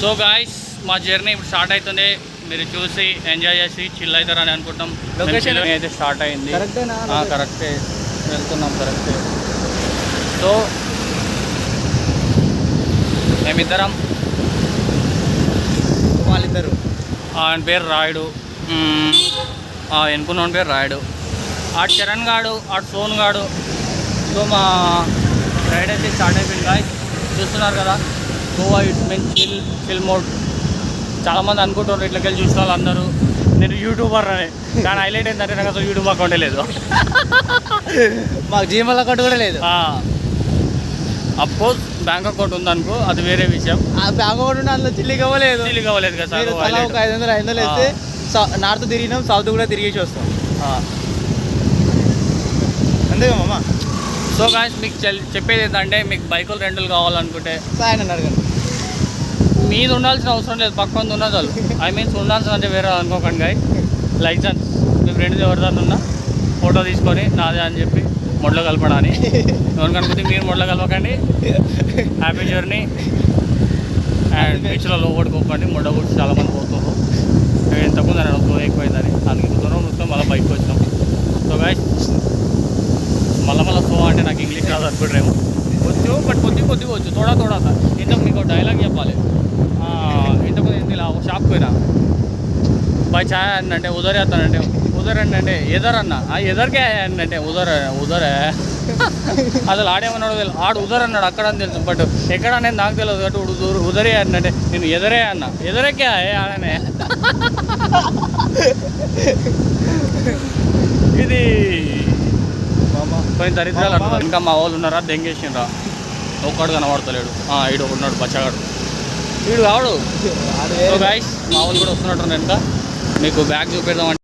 So guys మా journey ఇప్పుడు start అవుతుంది. మీరు చూసి ఎంజాయ్ చేసి చిల్ అవుతారని అనుకుంటాం. లొకేషన్ అయితే స్టార్ట్ అయింది. కరెక్టే వెళ్తున్నాం. కరెక్టే. సో మేమిద్దరం, వాళ్ళిద్దరు, ఆయన పేరు రాయుడు, ఎన్నుకున్న పేరు రాయుడు, ఆడు చరణ్ గాడు, ఆడు సోన్ గాడు. సో మా రైడ్ అయితే స్టార్ట్ అయిపోయింది గాయ్స్. చూస్తున్నారు కదా, Goa it's mean chill mode. చాలామంది అనుకుంటున్నారు ఇట్లకి వెళ్ళి చూసిన వాళ్ళందరూ నేను యూట్యూబర్ అని. కానీ హైలైట్ ఏంటంటే నాకు అసలు యూట్యూబ్ అకౌంటే లేదు. మాకు జీమెయిల్ అకౌంట్ కూడా లేదు. అఫ్కోర్స్ బ్యాంక్ అకౌంట్ ఉందనుకో, అది వేరే విషయం. ఆ బ్యాంక్ అకౌంట్ ఉంటే అందులో చిల్లికి అవ్వలేదు కదా సార్. ఒక 500 వేస్తే నార్త్ తిరిగినాం, సౌత్ కూడా తిరిగేసి వస్తాం. అంతేగా మామ. సో గాయ్స్ మీకు చెప్పేది ఏంటంటే, మీకు బైకులు రెండులు కావాలనుకుంటే సాయన అడగండి. మీద ఉండాల్సిన అవసరం లేదు, పక్కన ఉన్న చాలు. ఐ మీన్స్ ఉండాల్సిన అంటే వేరే అనుకోకండి గాయ్. లైసెన్స్ మీ ఫ్రెండ్స్ ఎవరిదాన్ని ఉన్నా ఫోటో తీసుకొని నాదే అని చెప్పి మొడ్లో కలపడాని. ఎవరికి అనుకుంటే మీరు మొడ్లో కలపకండి. Happy journey. అండ్ బీచ్లో లోపడుకోకండి. మొడ్డ కూడా చాలామంది పోతున్నారు. ఇంతకుముందు నేను ఫ్లో ఎక్కువైందని అందుకు దూరం మొత్తం మళ్ళీ బైక్ వచ్చినాం. సో గాయ్స్ మళ్ళీ సో అంటే నాకు ఇంగ్లీష్ రాదు అనుకుంటారేమో. వచ్చు బట్ కొద్దిగా వచ్చు, తోడా సార్. ఇంతకు మీకు డైలాగ్ చెప్పాలి. ఇంతకు ఇలా షాప్కి పోయినా బాయ్ ఛాయ్ అంటే ఉదరే అత్తానంటే ఉదర్ అంటే ఎదర్ అన్న ఎదరికే అంటే ఉదరే అసలు ఆడేమన్నాడు తెలియదు. ఆడు ఉదర్ అన్నాడు అక్కడ అని తెలుసు, బట్ ఎక్కడ అనేది నాకు తెలియదు. కాబట్టి ఉదరే అంటే నేను ఎదరే అన్న. ఎదరేకే ఆడనే. ఇది కొన్ని దరిద్రాలు అంటారు. ఇంకా మా వాళ్ళు ఉన్నారా, దెంగేసిండ్రా. ఒక్కడు కనబడతలేడు. ఈడు ఉన్నాడు బచ్చగాడు, వీడు కావడు. సో గైస్ మా వాళ్ళు కూడా వస్తున్నట్టు వెనుక. మీకు బ్యాగ్ చూపెడదాం.